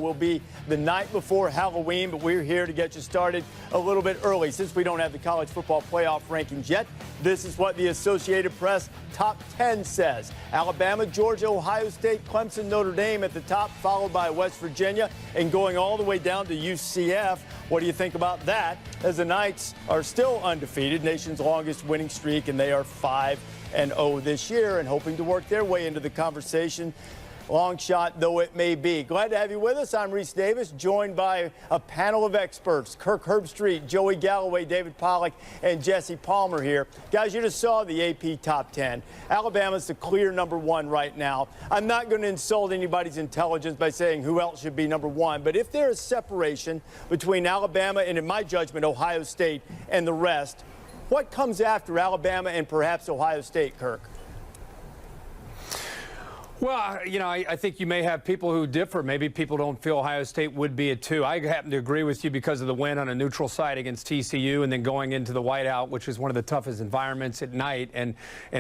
will be the night before Halloween, but we're here to get you started a little bit early. Since we don't have the college football playoff rankings yet, this is what the Associated Press Top 10 says. Alabama, Georgia, Ohio State, Clemson, Notre Dame at the top, followed by West Virginia, and going all the way down to UCF. What do you think about that? As the Knights are still undefeated, nation's longest winning streak, and they are 5-0 this year and hoping to work their way into the conversation. Long shot though it may be. Glad to have you with us. I'm Reese Davis, joined by a panel of experts. Kirk Herbstreit, Joey Galloway, David Pollack, and Jesse Palmer here. Guys, you just saw the AP Top 10. Alabama's the clear number one right now. I'm not going to insult anybody's intelligence by saying who else should be number one, but if there is separation between Alabama and, in my judgment, Ohio State and the rest, what comes after Alabama and perhaps Ohio State, Kirk? Well, you know, I think you may have people who differ. Maybe people don't feel Ohio State would be a 2. I happen to agree with you because of the win on a neutral site against TCU and then going into the whiteout, which is one of the toughest environments at night, and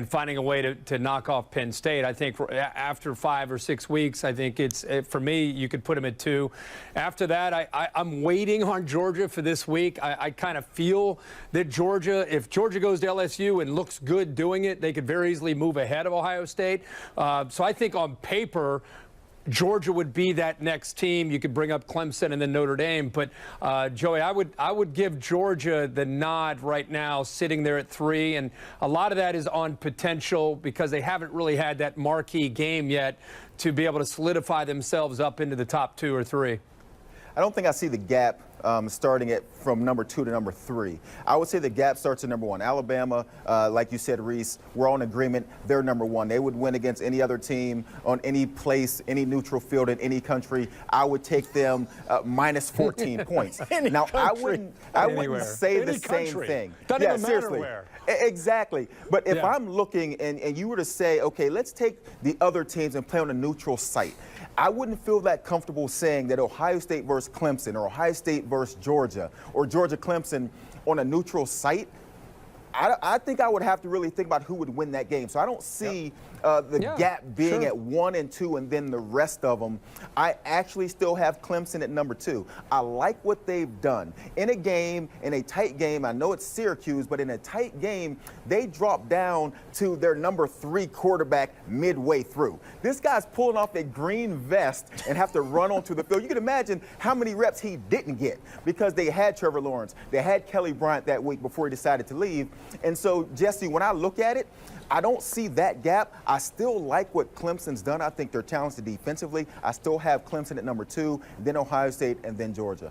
finding a way to knock off Penn State. I think after 5 or 6 weeks, I think for me, you could put them at 2. After that, I'm waiting on Georgia for this week. I kind of feel that Georgia, if Georgia goes to LSU and looks good doing it, they could very easily move ahead of Ohio State. So I think on paper, Georgia would be that next team. You could bring up Clemson and then Notre Dame. But, Joey, I would give Georgia the nod right now, sitting there at 3. And a lot of that is on potential because they haven't really had that marquee game yet to be able to solidify themselves up into the top 2 or 3. I don't think I see the gap starting from number 2 to number 3. I would say the gap starts at number 1. Alabama, like you said, Reese, we're on agreement. They're number 1. They would win against any other team on any place, any neutral field in any country. I would take them minus 14 points. Now, I wouldn't say the same thing. Doesn't even matter where. Exactly. But if I'm looking and you were to say, okay, let's take the other teams and play on a neutral site, I wouldn't feel that comfortable saying that Ohio State versus Clemson or Ohio State versus Georgia or Georgia-Clemson on a neutral site. I think I would have to really think about who would win that game. So I don't see the gap being at 1 and 2 and then the rest of them. I actually still have Clemson at number 2. I like what they've done. In a game, in a tight game, I know it's Syracuse, but in a tight game, they dropped down to their number 3 quarterback midway through. This guy's pulling off a green vest and have to run onto the field. You can imagine how many reps he didn't get because they had Trevor Lawrence. They had Kelly Bryant that week before he decided to leave. And so, Jesse, when I look at it, I don't see that gap. I still like what Clemson's done. I think they're talented defensively. I still have Clemson at number 2, then Ohio State, and then Georgia.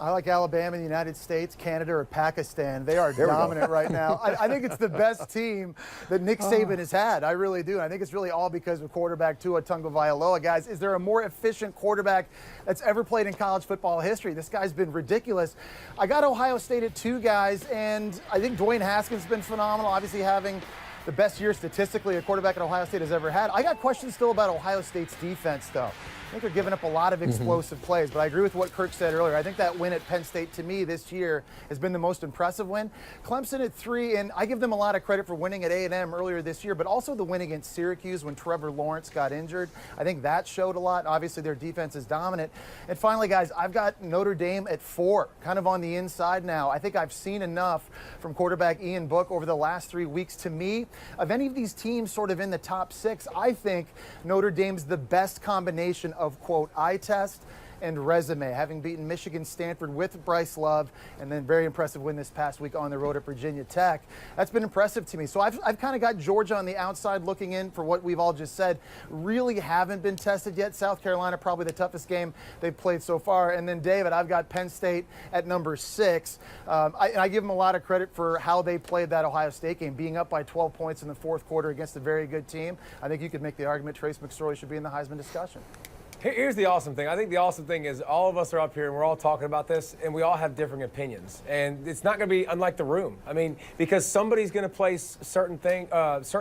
I like Alabama, the United States, Canada, or Pakistan. They are dominant right now. I think it's the best team that Nick Saban has had. I really do. I think it's really all because of quarterback Tua Tagovailoa. Guys, is there a more efficient quarterback that's ever played in college football history? This guy's been ridiculous. I got Ohio State at 2, guys, and I think Dwayne Haskins has been phenomenal, obviously having the best year statistically a quarterback at Ohio State has ever had. I got questions still about Ohio State's defense, though. I think they're giving up a lot of explosive plays, but I agree with what Kirk said earlier. I think that win at Penn State, to me, this year has been the most impressive win. Clemson at 3, and I give them a lot of credit for winning at A&M earlier this year, but also the win against Syracuse when Trevor Lawrence got injured. I think that showed a lot. Obviously, their defense is dominant. And finally, guys, I've got Notre Dame at 4, kind of on the inside now. I think I've seen enough from quarterback Ian Book over the last 3 weeks. To me, of any of these teams sort of in the top 6, I think Notre Dame's the best combination of, quote, eye test and resume, having beaten Michigan, Stanford with Bryce Love, and then very impressive win this past week on the road at Virginia Tech. That's been impressive to me. So I've kind of got Georgia on the outside looking in for what we've all just said. Really haven't been tested yet. South Carolina, probably the toughest game they've played so far. And then, David, I've got Penn State at number 6. I give them a lot of credit for how they played that Ohio State game, being up by 12 points in the fourth quarter against a very good team. I think you could make the argument Trace McSorley should be in the Heisman discussion. Here's the awesome thing. I think the awesome thing is all of us are up here and we're all talking about this and we all have different opinions. And it's not going to be unlike the room. I mean, because somebody's going to place certain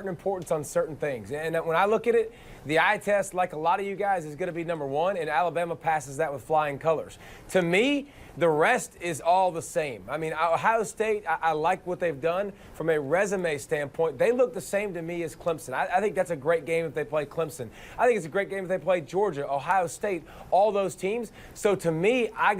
importance on certain things. And when I look at it, the eye test, like a lot of you guys, is going to be number 1, and Alabama passes that with flying colors. To me, the rest is all the same. I mean, Ohio State, I like what they've done from a resume standpoint. They look the same to me as Clemson. I think that's a great game if they play Clemson. I think it's a great game if they play Georgia. Ohio Ohio State, all those teams. So to me, I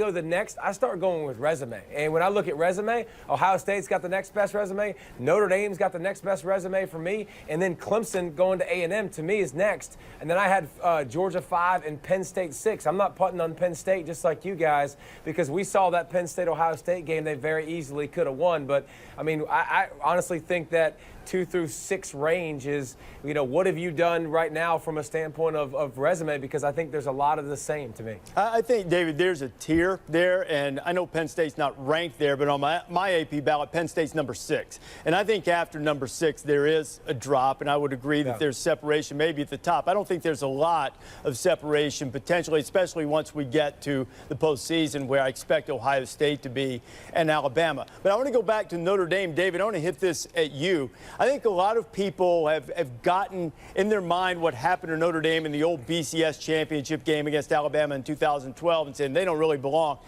start going with resume. And when I look at resume, Ohio State's got the next best resume. Notre Dame's got the next best resume for me. And then Clemson going to A&M to me is next. And then I had Georgia 5 and Penn State 6. I'm not putting on Penn State just like you guys because we saw that Penn State-Ohio State game they very easily could have won. But, I mean, I honestly think that 2 through 6 range is, what have you done right now from a standpoint of resume? Because I think there's a lot of the same to me. I think, David, there's a tier there, and I know Penn State's not ranked there, but on my AP ballot, Penn State's number 6. And I think after number 6, there is a drop, and I would agree that there's separation maybe at the top. I don't think there's a lot of separation potentially, especially once we get to the postseason where I expect Ohio State to be and Alabama. But I want to go back to Notre Dame. David, I want to hit this at you. I think a lot of people have gotten in their mind what happened to Notre Dame in the old BCS championship game against Alabama in 2012 and saying they don't really belong.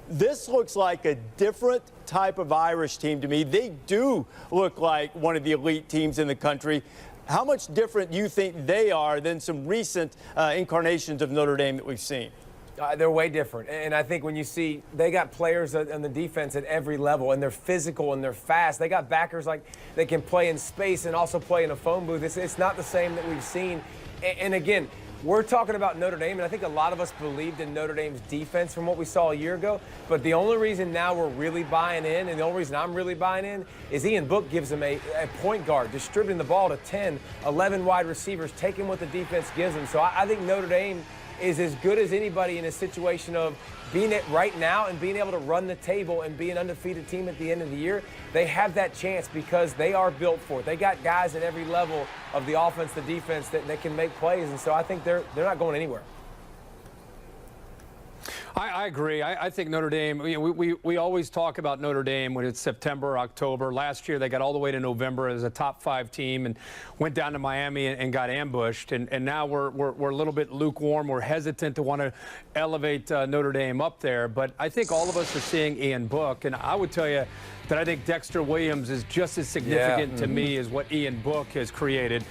This looks like a different type of Irish team to me. They do look like one of the elite teams in the country. How much different do you think they are than some recent incarnations of Notre Dame that we've seen? They're way different. And I think when you see they got players on the defense at every level, and they're physical and they're fast. They got backers like they can play in space and also play in a phone booth. It's not the same that we've seen. And again, we're talking about Notre Dame, and I think a lot of us believed in Notre Dame's defense from what we saw a year ago. But the only reason now we're really buying in, and the only reason I'm really buying in, is Ian Book gives them a point guard, distributing the ball to 10, 11 wide receivers, taking what the defense gives them. So I think Notre Dame is as good as anybody in a situation of being it right now and being able to run the table and be an undefeated team at the end of the year. They have that chance because they are built for it. They got guys at every level of the offense, the defense that can make plays, and so I think they're not going anywhere. I agree. I think Notre Dame, we always talk about Notre Dame when it's September, October. Last year, they got all the way to November as a top 5 team and went down to Miami and got ambushed. And now we're a little bit lukewarm. We're hesitant to want to elevate Notre Dame up there. But I think all of us are seeing Ian Book. And I would tell you that I think Dexter Williams is just as significant to me as what Ian Book has created.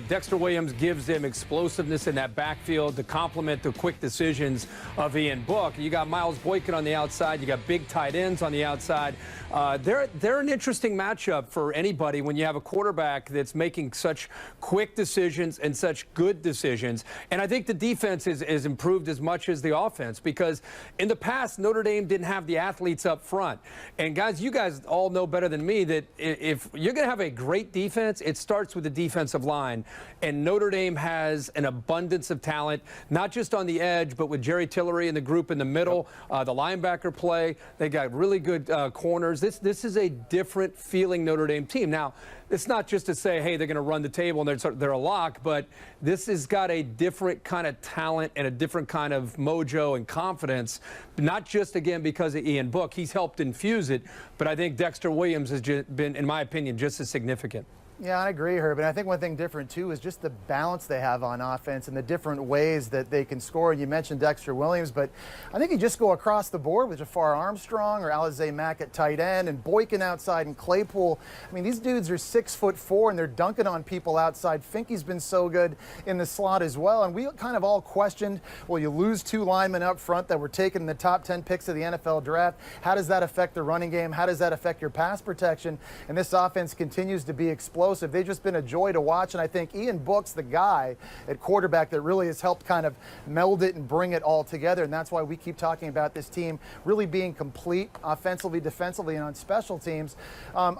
Dexter Williams gives them explosiveness in that backfield to complement the quick decisions of Ian Book. You got Miles Boykin on the outside. You got big tight ends on the outside. They're an interesting matchup for anybody when you have a quarterback that's making such quick decisions and such good decisions. And I think the defense is improved as much as the offense because in the past, Notre Dame didn't have the athletes up front. And guys, you guys all know better than me that if you're going to have a great defense, it starts with the defensive line. And Notre Dame has an abundance of talent, not just on the edge, but with Jerry Tillery and the group in the middle, the linebacker play. They got really good corners. This is a different feeling Notre Dame team. Now, it's not just to say, hey, they're going to run the table and they're a lock, but this has got a different kind of talent and a different kind of mojo and confidence, not just, again, because of Ian Book. He's helped infuse it, but I think Dexter Williams has been, in my opinion, just as significant. Yeah, I agree, Herb. And I think one thing different, too, is just the balance they have on offense and the different ways that they can score. You mentioned Dexter Williams, but I think you just go across the board with Jafar Armstrong or Alizé Mack at tight end and Boykin outside and Claypool. I mean, these dudes are 6'4", and they're dunking on people outside. Finke's been so good in the slot as well. And we kind of all questioned, well, you lose 2 linemen up front that were taken in the top 10 picks of the NFL draft. How does that affect the running game? How does that affect your pass protection? And this offense continues to be explosive. They've just been a joy to watch, and I think Ian Book's the guy at quarterback that really has helped kind of meld it and bring it all together, and that's why we keep talking about this team really being complete offensively, defensively, and on special teams.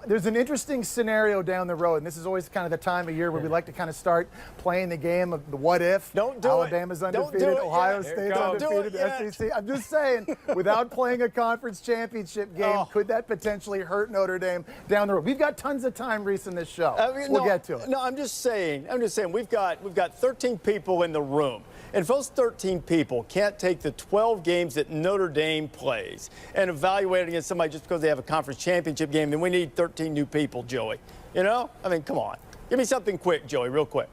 There's an interesting scenario down the road, and this is always kind of the time of year where we like to kind of start playing the game of the what if. Don't do Alabama's it. undefeated, Don't do it. Ohio State's undefeated, the SEC. I'm just saying, without playing a conference championship game, could that potentially hurt Notre Dame down the road? We've got tons of time, Reese, in this show. We'll get to it. No, I'm just saying we've got 13 people in the room. And if those 13 people can't take the 12 games that Notre Dame plays and evaluate it against somebody just because they have a conference championship game, then we need 13 new people, Joey. You know? I mean, come on. Give me something quick, Joey, real quick.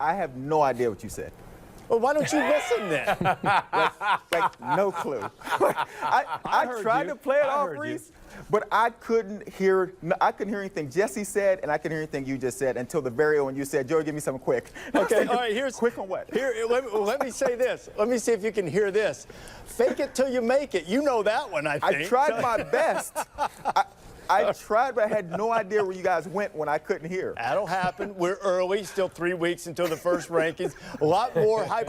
I have no idea what you said. Well, why don't you listen then? Like no clue. I heard tried you. to play it I off, heard you. Reese, but I couldn't hear anything Jesse said, and I couldn't hear anything you just said until the very end when you said, "Joey, give me something quick." Okay, all right, here's quick on what? Here, let me say this. Let me see if you can hear this. Fake it till you make it. You know that one, I think. I tried my best. I tried, but I had no idea where you guys went when I couldn't hear. That'll happen. We're early, still 3 weeks until the first rankings. A lot more hype.